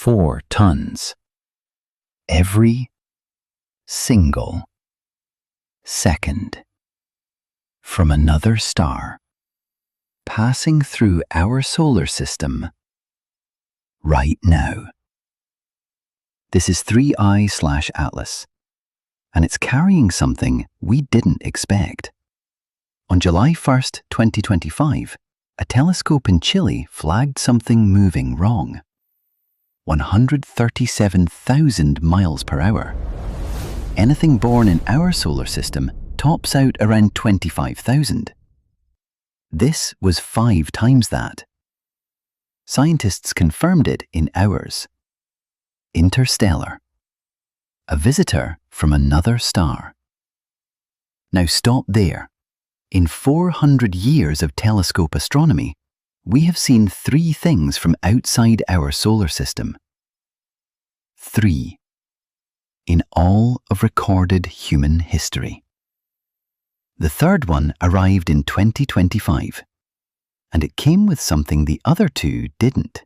4 tons. Every single second. From another star. Passing through our solar system right now. This is 3I/Atlas, and it's carrying something we didn't expect. On July 1st, 2025, a telescope in Chile flagged something moving wrong. 137,000 miles per hour. Anything born in our solar system tops out around 25,000. This was 5 times that. Scientists confirmed it in hours. Interstellar. A visitor from another star. Now stop there. In 400 years of telescope astronomy, we have seen 3 things from outside our solar system. 3. In all of recorded human history. The third one arrived in 2025, and it came with something the other 2 didn't.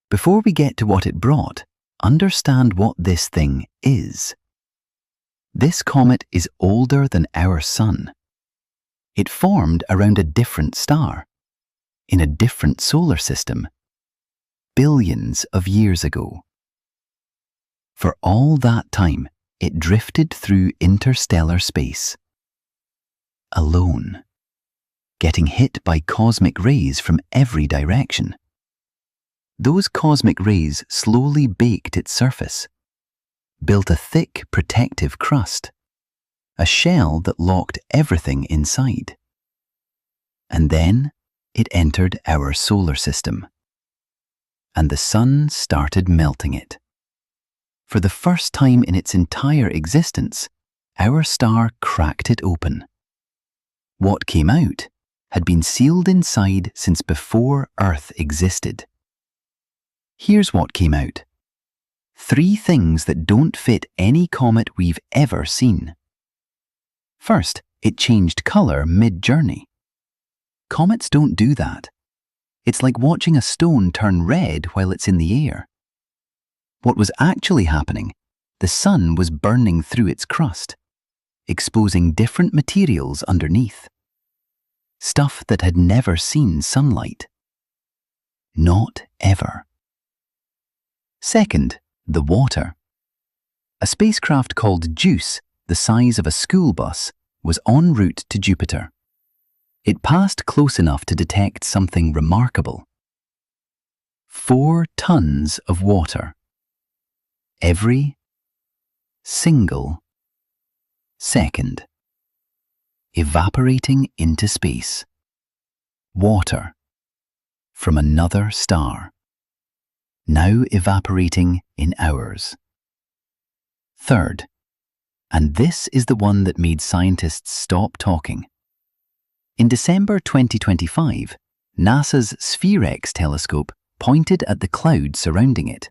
Before we get to what it brought, understand what this thing is. This comet is older than our Sun. It formed around a different star, in a different solar system, billions of years ago. For all that time, it drifted through interstellar space, alone, getting hit by cosmic rays from every direction. Those cosmic rays slowly baked its surface, built a thick protective crust, a shell that locked everything inside. And then it entered our solar system, and the Sun started melting it. For the first time in its entire existence, our star cracked it open. What came out had been sealed inside since before Earth existed. Here's what came out. 3 things that don't fit any comet we've ever seen. First, it changed color mid-journey. Comets don't do that. It's like watching a stone turn red while it's in the air. What was actually happening, the Sun was burning through its crust, exposing different materials underneath. Stuff that had never seen sunlight. Not ever. Second, the water. A spacecraft called JUICE, the size of a school bus, was en route to Jupiter. It passed close enough to detect something remarkable. 4 tons of water. Every single second. Evaporating into space. Water. From another star. Now evaporating in hours. Third, and this is the one that made scientists stop talking. In December 2025, NASA's SPHEREX telescope pointed at the cloud surrounding it.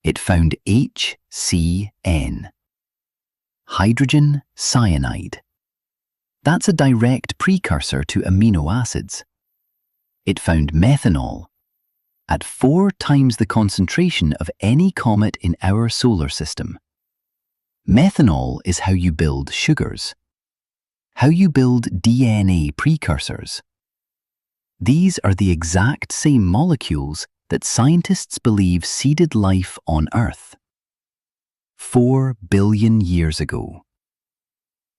It found HCN, hydrogen cyanide. That's a direct precursor to amino acids. It found methanol, at 4 times the concentration of any comet in our solar system. Methanol is how you build sugars, how you build DNA precursors. These are the exact same molecules that scientists believe seeded life on Earth 4 billion years ago,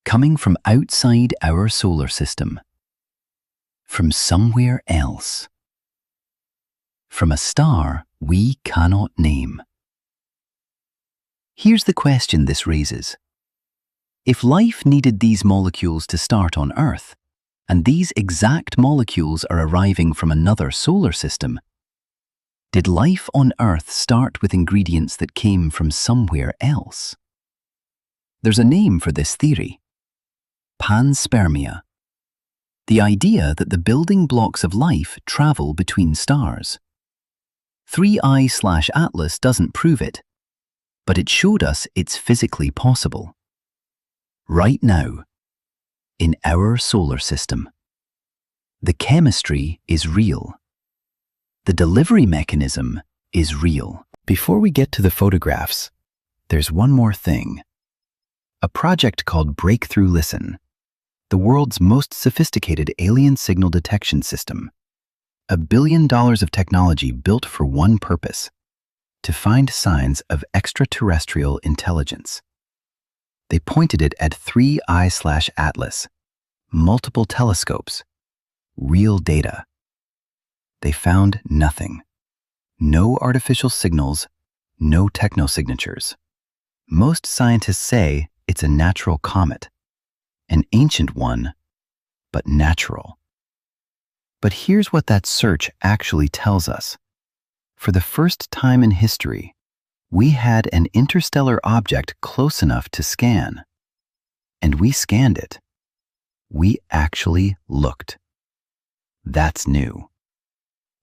coming from outside our solar system, from somewhere else, from a star we cannot name. Here's the question this raises. If life needed these molecules to start on Earth, and these exact molecules are arriving from another solar system, did life on Earth start with ingredients that came from somewhere else? There's a name for this theory. Panspermia. The idea that the building blocks of life travel between stars. 3I/Atlas doesn't prove it, but it showed us it's physically possible. Right now, in our solar system. The chemistry is real. The delivery mechanism is real. Before we get to the photographs, there's one more thing. A project called Breakthrough Listen, the world's most sophisticated alien signal detection system. $1 billion of technology built for one purpose: to find signs of extraterrestrial intelligence. They pointed it at 3I/Atlas, multiple telescopes, real data. They found nothing. No artificial signals, no technosignatures. Most scientists say it's a natural comet, an ancient one, but natural. But here's what that search actually tells us. For the first time in history, we had an interstellar object close enough to scan. And we scanned it. We actually looked. That's new.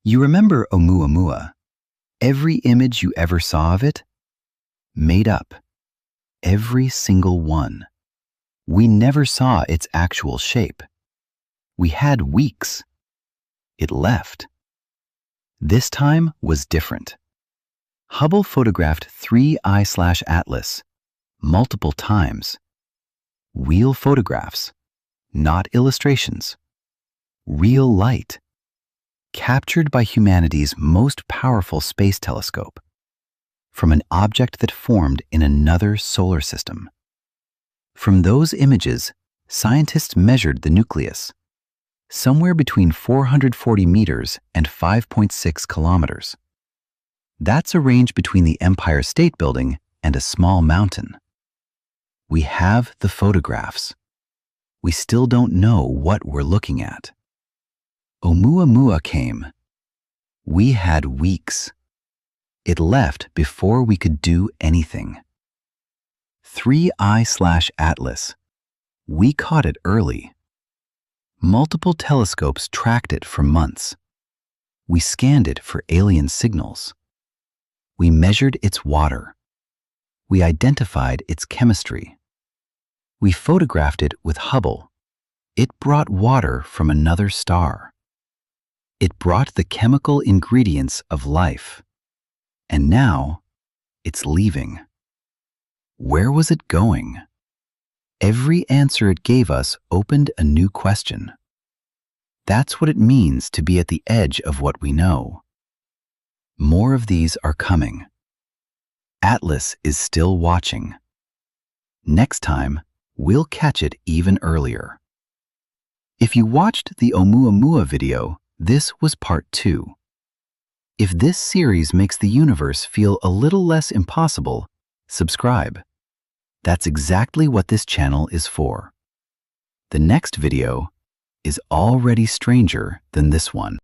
You remember Oumuamua? Every image you ever saw of it? Made up. Every single one. We never saw its actual shape. We had weeks. It left. This time was different. Hubble photographed 3I/Atlas multiple times. Real photographs, not illustrations. Real light, captured by humanity's most powerful space telescope, from an object that formed in another solar system. From those images, scientists measured the nucleus, somewhere between 440 meters and 5.6 kilometers. That's a range between the Empire State Building and a small mountain. We have the photographs. We still don't know what we're looking at. Oumuamua came. We had weeks. It left before we could do anything. 3I/Atlas. We caught it early. Multiple telescopes tracked it for months. We scanned it for alien signals. We measured its water. We identified its chemistry. We photographed it with Hubble. It brought water from another star. It brought the chemical ingredients of life. And now, it's leaving. Where was it going? Every answer it gave us opened a new question. That's what it means to be at the edge of what we know. More of these are coming. Atlas is still watching. Next time, we'll catch it even earlier. If you watched the Oumuamua video, this was part 2. If this series makes the universe feel a little less impossible, subscribe. That's exactly what this channel is for. The next video is already stranger than this one.